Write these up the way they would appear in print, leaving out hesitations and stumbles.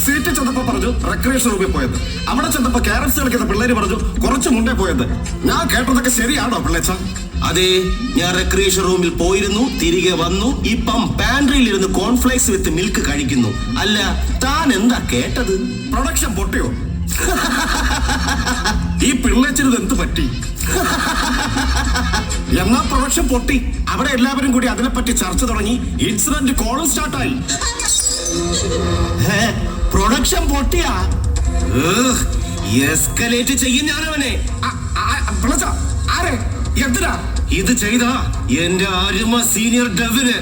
Seat ചെന്നപ്പോ പറഞ്ഞു recreation റൂമിൽ പോയത്. അവിടെ ചെന്നപ്പോ ക്യാരംസ് കളിക്കുന്ന പിള്ളേര് പറഞ്ഞു കുറച്ച് മുന്നേ പോയത്. ഞാൻ കേട്ടതൊക്കെ ശരിയാണോ പിള്ളേച്ച? അതെ, ഞാൻ റെക്രിയേഷൻ റൂമിൽ പോയിരുന്നു, തിരികെ വന്നു. ഇപ്പം പാൻട്രിയിൽ ഇരുന്ന് കോൺഫ്ലേക്സ് വിത്ത് മിൽക്ക് കഴിക്കുന്നു. അല്ല, താൻ എന്താ കേട്ടത്? പ്രൊഡക്ഷൻ പൊട്ടിയോ? ഈ പിള്ളേച്ചിന് എന്ത് പറ്റി? എന്നാ പ്രൊഡക്ഷൻ പൊട്ടി. അവിടെ എല്ലാവരും കൂടി അതിനെപ്പറ്റി ചർച്ച തുടങ്ങി. ഇൻസിഡന്റ് കോളും സ്റ്റാർട്ടായി. പ്രൊഡക്ഷൻ പൊട്ടിയാ? എസ്കലേറ്റ് ചെയ്യും ഞാനവനെ. ആരെ എന്തിനാ ഇത് ചെയ്ത എന്റെ അരുമ സീനിയർ ഡെവിന്.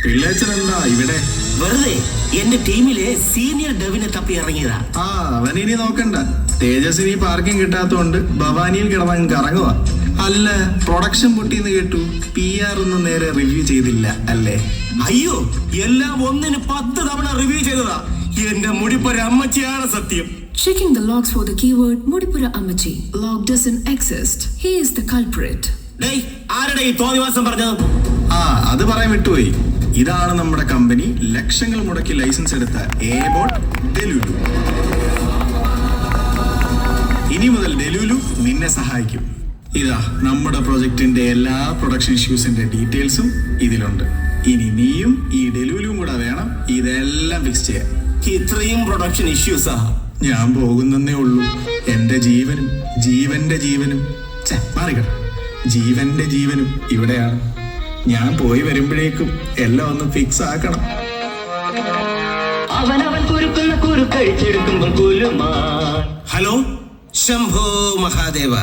പിള്ളേച്ചൻ എന്താ ഇവിടെ? വെറുതെ എന്റെ ടീമിലെ സീനിയർ ഡെവിനെ തപ്പി ഇറങ്ങിയതാ. അവനിനി നോക്കണ്ട. തേജസ്വിനി പാർക്കിംഗ് കിട്ടാത്തോണ്ട് ഭവാനിയിൽ കിടന്നങ്ങ് കറങ്ങുക. അല്ല, പ്രൊഡക്ഷൻ പൊട്ടിന്ന് കേട്ടു. PR ഒന്നും നേരെ റിവ്യൂ ചെയ്തില്ല അല്ലേ? അയ്യോ, എല്ലാം 1-ന് 10 തവണ റിവ്യൂ ചെയ്തതാ. എന്റെ മുടിപ്പുര അമ്മച്ചിയാണ് സത്യം. Checking the logs for the keyword Mudipura Ammachi. Log doesn't exist. He is the culprit. ഡേയ്, ആരുടെ ഈ തോന്നിവാസം പറഞ്ഞത്? അത് പറയാൻ വിട്ടുപോയി. ഇതാണ് നമ്മുടെ കമ്പനി ലക്ഷങ്ങൾ മുടക്കി ലൈസൻസ് എടുത്ത എബോട്ട് ഡെലുലു. ഇനി മുതൽ ഡെലുലു നിന്നെ സഹായിക്കും. ഇതാ നമ്മുടെ പ്രൊജക്ടിന്റെ എല്ലാ പ്രൊഡക്ഷൻ ഇഷ്യൂസിന്റെ ഡീറ്റെയിൽസും ഇതിലുണ്ട്. ഇനി നീയും ഈ ഡെലുലും കൂടെ വേണം ഇതെല്ലാം ഫിക്സ് ചെയ്യാൻ. ഇത്രയും പ്രൊഡക്ഷൻ ഇഷ്യൂസാ? ഞാൻ പോകുന്നേ ഉള്ളൂ. എന്റെ ജീവനും ജീവന്റെ ജീവനും മാറിക്കട ജീവന്റെ ജീവനും ഇവിടെയാണ്. ഞാൻ പോയി വരുമ്പോഴേക്കും എല്ലാം ഒന്ന് ഫിക്സ് ആക്കണം. ഹലോ, ശംഭോ മഹാദേവ.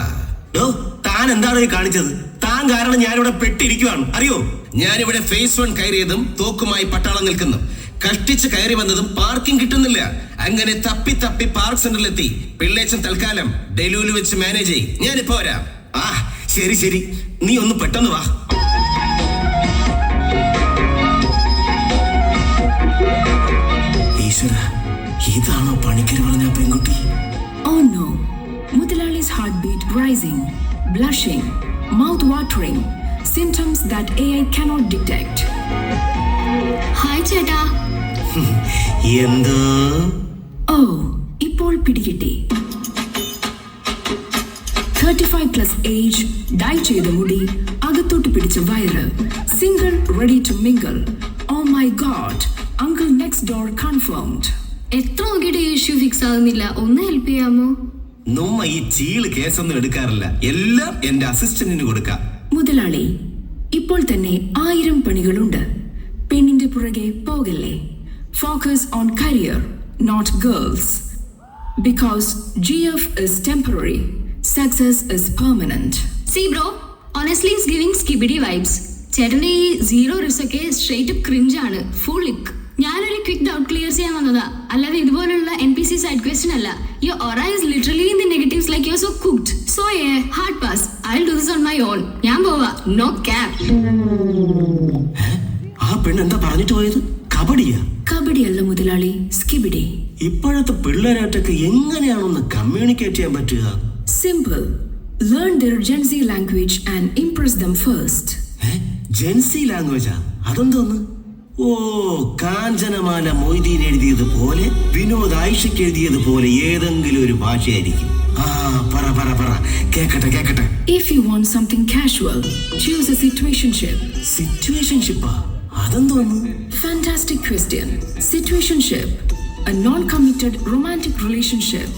താൻ എന്താണ് ഈ കാണിച്ചത്? താൻ കാരണം ഞാനിവിടെ പെട്ടിരിക്കുവാണ്, അറിയോ? ഞാനിവിടെ phase 1 കയറിയതും തോക്കുമായി പട്ടാളം നിൽക്കുന്നു. കഷ്ടിച്ച് കയറി വന്നതും പാർക്കിംഗ് കിട്ടുന്നില്ല. അങ്ങനെ തപ്പി തപ്പി പാർക്ക് സെന്ററിലെത്തി. പിള്ളേച്ചൻ തൽക്കാലം ഡെലുലു വെച്ച് മാനേജ് ചെയ്യും. ഞാനിപ്പോ വരാം. ശരി ശരി, നീ ഒന്ന് പെട്ടെന്ന് വാ. ഈശ്വര, ഇതാണോ പണിക്കര് പറഞ്ഞ പെൺകുട്ടി? Oh no, Mudalali's heartbeat rising, blushing, mouth watering, symptoms that AI cannot detect. Hi ചേട്ടാ. എന്തോ? ഇപ്പോൾ പിടികിട്ടി. 35+ ഏജ്, ഡൈ ചെയ്ത മുടി, അകത്തോട്ട് പിടിച്ച വയറ്, single ready to mingle. Oh my god, uncle next door confirmed. എത്ര നോക്കിയിട്ട് ഈ ഇഷ്യൂ ഫിക്സ് ആകുന്നില്ല, ഒന്ന് ഹെൽപ്പ് ചെയ്യാമോ? നമ്മ ഈ ചീള് കേസൊന്നും എടുക്കാറില്ല, എല്ലാം എന്റെ അസിസ്റ്റന്റിന് കൊടുക്കാം. മുതലാളി, ഇപ്പോൾ തന്നെ 1000 പണികളുണ്ട്. പെണ്ണിന്റെ പുറകെ പോകല്ലേ. Focus on career, not girls. Because GF is temporary, success is permanent. See bro, honestly it's giving skibidi vibes. ചേട്ടന്റെ ഈ 0 റിസ്ക് ഒക്കെ സ്ട്രേറ്റ് ക്രിഞ്ച് ആണ്, ഫുൾ ലിക്ക്. ഞാനൊരു ക്വിക്ക് ഡൗട്ട് ക്ലിയർ ചെയ്യാൻ വന്നതാ, അല്ലാതെ ഇതുപോലുള്ള NPC സൈഡ് ക്വസ്റ്റ്യൻ അല്ല. Your aura is literally in the negatives, like you're so cooked. So yeah, hard pass. I'll do this on my own. ഞാൻ പോവാ, no cap. ആ പെണ്ണെന്താ പറഞ്ഞിട്ട് പോയത്? കബഡിയാ? കബഡി അല്ല മുതലാളി, സ്കിബിഡി. ഇപ്പോഴത്തെ പിള്ളേരായിട്ടൊക്കെ എങ്ങനെയാണൊന്ന് കമ്മ്യൂണിക്കേറ്റ് ചെയ്യാൻ പറ്റുക? Simple. Learn their Gen Z language and impress them first. Jency ലാംഗ്വേജാ? അതെന്തോന്ന്? ഓ, കാഞ്ചനമാല മൊയ്തീൻ എഴുതിയതുപോലെ, വിനോദ് ആയിഷയ്ക്ക് എഴുതിയതുപോലെ ഏതെങ്കിലും ഒരു ഭാഷയായിരിക്കും. പറ പറ പറ, കേക്കട്ടെ. If you want something casual, choose a situationship. സിറ്റുവേഷൻഷിപ്പാ? അതെന്തോന്ന്? Fantastic question. Situationship, a non-committed romantic relationship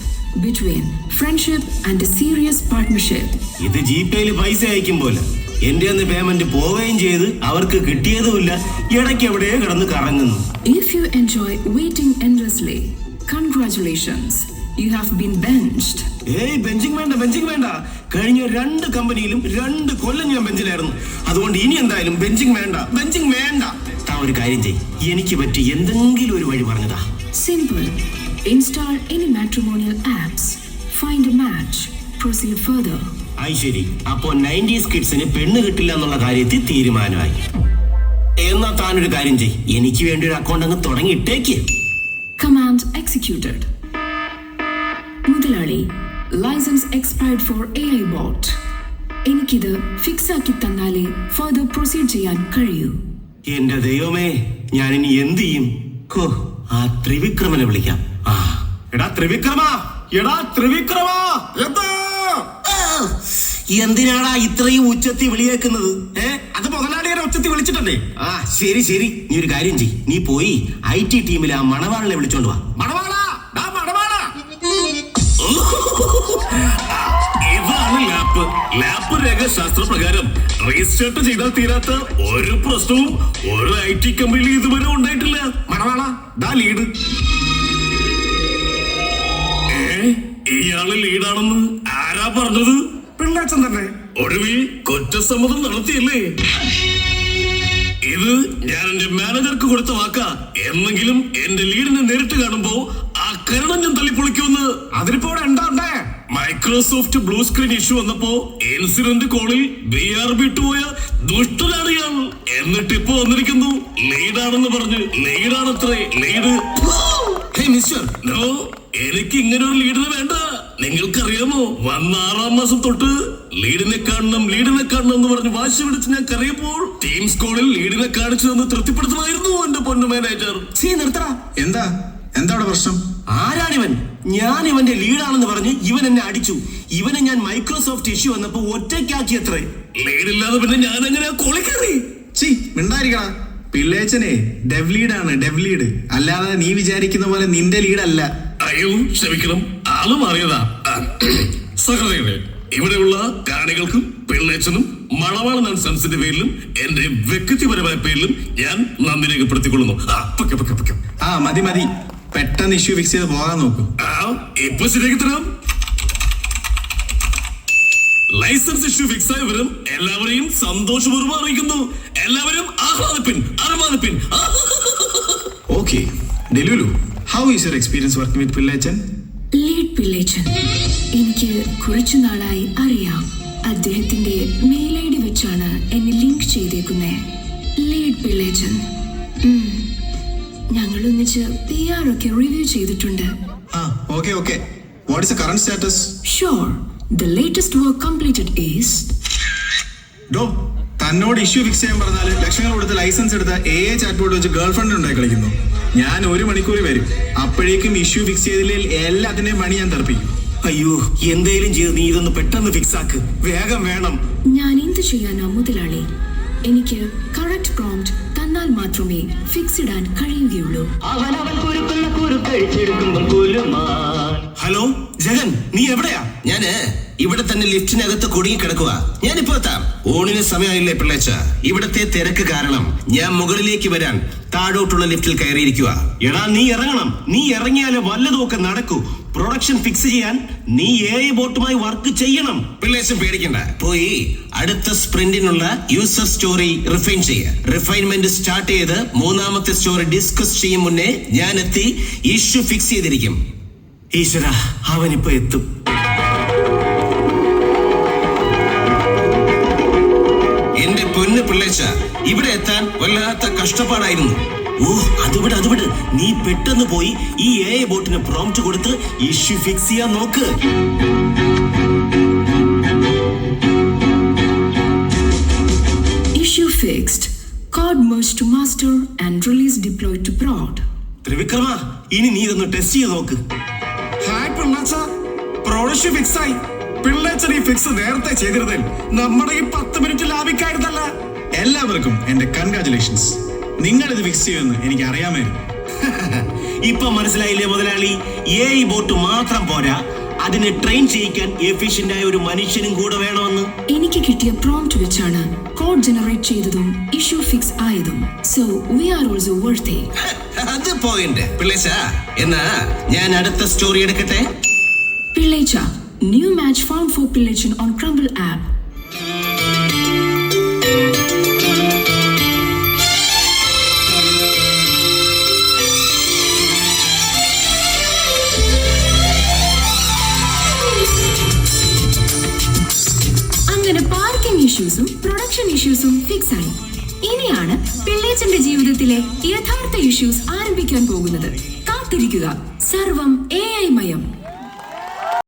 between friendship and a serious partnership. ഇത് ജിപേയിൽ പൈസ അയക്കും പോലെ. എന്റെ അന്ന് പേയ്മെന്റ് പോവുകയും ചെയ്ത് അവർക്ക് കിട്ടിയതുമില്ല, ഇടയ്ക്ക് എവിടെയോ കിടന്ന് കറങ്ങുന്നു. If you enjoy waiting endlessly, congratulations, you have been benched. Benching വേണ്ട. കഴിഞ്ഞ 2 കമ്പനിയിലും 2 കൊല്ലം ഞാൻ ബെഞ്ചിലായിരുന്നു. അതുകൊണ്ട് ഇനി എന്തായാലും ബെഞ്ചിങ് വേണ്ട. താ ഒരു കാര്യം ചെയ്യ്, എനിക്ക് പറ്റി എന്തെങ്കിലും ഒരു വഴി പറഞ്ഞതാ. Simple. Install any matrimonial apps. Find a match. Proceed further. ശരി, അപ്പോ 90s കിഡ്സിന് പെണ്ണ് കിട്ടില്ല എന്നുള്ള കാര്യത്തിൽ തീരുമാനമായി. എന്നാ താനൊരു കാര്യം ചെയ്യ്, എനിക്ക് വേണ്ടി ഒരു അക്കൗണ്ട് അങ്ങ് തുടങ്ങിയിട്ടേക്ക്. Command executed. Mudalali, license expired for AI bot. എനിക്കിത് ഫിക്സ് ആക്കി തന്നാലേ ഫർദർ പ്രൊസീഡ് ചെയ്യാൻ കഴിയൂ. എന്റെ ദൈവമേ, ഞാൻ ഇനി എന്ത് ചെയ്യും? ഹോ, ആ ത്രിവിക്രമനെ വിളിക്കാം. എടാ ത്രിവിക്രമ, എടാ ത്രിവിക്രമ, എന്തിനാടാ ഇത്രയും ഉച്ചത്തി വിളിയേക്കുന്നത്? അത് മുതലാളിയുടെ ഉച്ചത്തി വിളിച്ചിട്ടല്ലേ? ശരി ശരി, നീ ഒരു കാര്യം ചെയ്, നീ പോയി IT ടീമിലെ ആ മണവാളനെ വിളിച്ചോണ്ട് വാ. ഇതാണ് ലാപ്പ് രേഖാശാസ്ത്രപ്രകാരം രജിസ്റ്റർ ചെയ്താൽ തീരാത്ത ഒരു പ്രശ്നവും ഒരു IT കമ്പനിയിൽ ഇതുവരെ ഉണ്ടായിട്ടില്ല. മണവാള, ദാ ലീഡ്. ഇയാള് ലീഡാണെന്ന് ആരാ പറഞ്ഞത്? പിള്ളേച്ചൻ തന്നെ. ഒടുവിൽ കുറ്റസമ്മതം നടത്തിയല്ലേ? ഇത് ഞാൻ എന്റെ മാനേജർക്ക് കൊടുത്ത വാക്കാ. എന്നെങ്കിലും എന്റെ ലീഡിനെ നേരിട്ട് കാണുമ്പോ ആ കരണം ഞാൻ തള്ളിപ്പൊളിക്കുമെന്ന്. അതിനിപ്പോ ഇവിടെ എന്താ ഉണ്ടേ? മൈക്രോസോഫ്റ്റ് ബ്ലൂ സ്ക്രീൻ ഇഷ്യൂ വന്നപ്പോ ഇൻസിഡന്റ് കോളിൽ BRB പോയ ദുഷ്ടനാണ് ഇയാൾ. എന്നിട്ട് ഇപ്പൊ വന്നിരിക്കുന്നു ലീഡാണെന്ന് പറഞ്ഞ്. ലീഡാണത്രേ ലീഡ്. നോ, എനിക്ക് ഇങ്ങനെ ഒരു ലീഡിന് വേണ്ട. നിങ്ങൾക്കറിയാമോ, വന്ന 6-ാം മാസം തൊട്ട് ലീഡിനെ കാണണം എന്ന് പറഞ്ഞ് വാശി പിടിച്ച് ഞാൻ കറിയപ്പോൾ ടീംസ് കോളിൽ ലീഡിനെ കാണിച്ചു തന്ന് തൃപ്തിപ്പെടുത്തുമായിരുന്നു എന്റെ പൊന്നു മാനേജർ. നിർത്തടാ. എന്താ അവിടെ പ്രശ്നം? ആരാണിവൻ? ഞാൻ ഇവന്റെ ലീഡാണെന്ന് പറഞ്ഞ് ഇവൻ എന്നെ അടിച്ചു. ഇവനെ ഞാൻ മൈക്രോസോഫ്റ്റ് ഇഷ്യൂ വന്നപ്പോ ഒറ്റയ്ക്കാക്കിയത്രേ. ലീഡില്ലാതെ പിന്നെ ഞാൻ എങ്ങനെ കോളിൽ കയറി? മിണ്ടായിരിക്കടാ. പിള്ളേച്ചനെ ഡെവ് ലീഡാണ്, ഡെവ് ലീഡ്. അല്ലാതെ നീ വിചാരിക്കുന്ന പോലെ നിന്റെ ലീഡല്ല. അയ്യോ ക്ഷമിക്കണം, ആള് മാറിയതാ. സഹൃദയരെ, ഇവിടെയുള്ള കാണികൾക്കും പിള്ളേച്ചനും മണവാളൻ ആൻഡ് സൺസിന്റെ പേരിലും എന്റെ വ്യക്തിപരമായ പേരിലും ഞാൻ നന്ദി രേഖപ്പെടുത്തിക്കൊള്ളുന്നു. മതി, പെട്ടെന്ന് ഇഷ്യൂ ഫിക്സ് ചെയ്ത് പോകാൻ നോക്കൂ. ഇപ്പൊ ശരിയാക്കി തരാം. ലൈസൻസ് ഇഷ്യൂ ഫിക്സ് ആയവരും എല്ലാവരെയും സന്തോഷപൂർവ്വം അറിയിക്കുന്നു. എല്ലാവരും ആഹ്ലാദിപ്പിൻ. Okay delulu, how is your experience working with Pillechan? Lead Pillechan എനിക്ക് കുറച്ചു നാളായി അറിയാം. അദ്ദേഹത്തിന്റെ മെയിൽ ID വെച്ചാണ് എന്നെ ലിങ്ക് ചെയ്തേക്കുന്നത്. ലീഡ് പിള്ളേച്ചൻ. ഞങ്ങൾ ഒന്നിച്ച് PR ഒക്കെ റിവ്യൂ ചെയ്തിട്ടുണ്ട്. Okay. What is the current status? Sure, the latest work completed is. തന്നോട് ഇഷ്യൂ ഫിക്സ് ചെയ്യാൻ പറഞ്ഞാൽ ലക്ഷങ്ങൾ കൊടുത്ത് ലൈസൻസ് എടുത്ത AI ചാറ്റ് ബോർഡ് വെച്ച് ഗേൾ ഫ്രണ്ട് ഉണ്ടായി കളിക്കുന്നു. ഞാൻ 1 മണിക്കൂർ വരും. അപ്പോഴേക്കും ഇഷ്യൂ ഫിക്സ് ചെയ്തില്ലെങ്കിൽ എല്ലാത്തിന്റെയും പണി ഞാൻ തെറിപ്പിക്കും. അയ്യോ, എന്തേലും ചെയ്ത് നീ ഇതൊന്ന് പെട്ടെന്ന് ഫിക്സ് ആക്ക്. വേഗം വേണം. ഞാൻ എന്ത് ചെയ്യാനാ മുതലാളി? എനിക്ക് കറക്റ്റ് പ്രോംപ്റ്റ് തന്നാൽ മാത്രമേ ഫിക്സ് ഇടാൻ കഴിയുകയുള്ളൂ. ഹലോ ജഗൻ, നീ എവിടെയാ? ഞാന് ഇവിടെ തന്നെ ലിഫ്റ്റിനകത്ത് കുടുങ്ങി കിടക്കുക. ഞാനിപ്പോ എത്താം. ഊണിന് സമയമായില്ലേ പിള്ളേച്ച? ഇവിടത്തെ തിരക്ക് കാരണം ഞാൻ മുകളിലേക്ക് വരാൻ താഴോട്ടുള്ള ലിഫ്റ്റിൽ കയറിയിരിക്കുക. എടാ നീ ഇറങ്ങണം. നീ ഇറങ്ങിയാലേ വല്ലതുമൊക്കെ നടക്കൂ. പ്രൊഡക്ഷൻ ഫിക്സ് ചെയ്യാൻ നീ AI ബോട്ടുമായി വർക്ക് ചെയ്യണം. പിള്ളേച്ചും പേടിക്കണ്ട. പോയി അടുത്ത സ്പ്രിന്റിനുള്ള യൂസർ സ്റ്റോറി റിഫൈൻ ചെയ്യുക. റിഫൈൻമെന്റ് സ്റ്റാർട്ട് ചെയ്ത് 3-ാമത്തെ സ്റ്റോറി ഡിസ്കസ് ചെയ്യും മുന്നേ ഞാൻ എത്തി ഇഷ്യൂ ഫിക്സ് ചെയ്തിരിക്കും. ഈശ്വര, അവനിപ്പോ എത്തും. എന്റെ പൊന്ന് പിള്ളേച്ച, ഇവിടെ എത്താൻ വല്ലാത്ത കഷ്ടപ്പാടായിരുന്നു. അതിവിടെ നീ പെട്ടെന്ന് പോയി ഈ AI ബോട്ടിന് പ്രോംപ്റ്റ് കൊടുത്ത് ഇഷ്യൂ ഫിക്സ് ചെയ്യാൻ നോക്ക്. Issue fixed. Code merged to master and release deployed to prod. Trivikrama, ഇനി നീ ഇതൊന്ന് ടെസ്റ്റ് ചെയ്ത് നോക്ക്. ഹായ് പിള്ളേച്ച, പ്രൊഡക്ഷൻ ഫിക്സ് ആയി. പിള്ളേച്ചൻ ഈ ഫിക്സ് നേരത്തെ ചെയ്തിരുന്നേൽ നമ്മുടെ ഈ 10 മിനിറ്റ് ലാഭിക്കായിരുന്നല്ല. എല്ലാവർക്കും എന്റെ കൺഗ്രാറ്റുലേഷൻസ്. നിങ്ങൾ ഇത് ഫിക്സ് ചെയ്യുമെന്ന് എനിക്ക് അറിയാമായിരുന്നു. ഇപ്പൊ മനസ്സിലായില്ലേ മുതലാളി? AI ബോട്ട് മാത്രം പോരാ, അതിനെ ട്രെയിൻ ചെയ്യിക്കാൻ എഫിഷ്യന്റ് ആയ ഒരു മനുഷ്യനും കൂടെ വേണമെന്ന്. എനിക്ക് കിട്ടിയ പ്രോംപ്റ്റ് വെച്ചാണ് കോഡ് ജനറേറ്റ് ചെയ്തതും ഇഷ്യൂ ഫിക്സ് ആയതും. സോ വി ആർ ഓൾസോ വർത്തി. അത് പോയിന്റ് പിള്ളേച്ച. എന്നാ ഞാൻ അടുത്ത സ്റ്റോറി എടുക്കട്ടെ. പിള്ളേച്ച, new match found for Pillachan on Crumble app. അങ്ങനെ പാർക്കിംഗ് ഇഷ്യൂസും പ്രൊഡക്ഷൻ ഇഷ്യൂസും ഫിക്സ് ആയി. ഇനിയാണ് പിള്ളേച്ചന്റെ ജീവിതത്തിലെ യഥാർത്ഥ ഇഷ്യൂസ് ആരംഭിക്കാൻ പോകുന്നത്. കാത്തിരിക്കുക. സർവം AI മയം.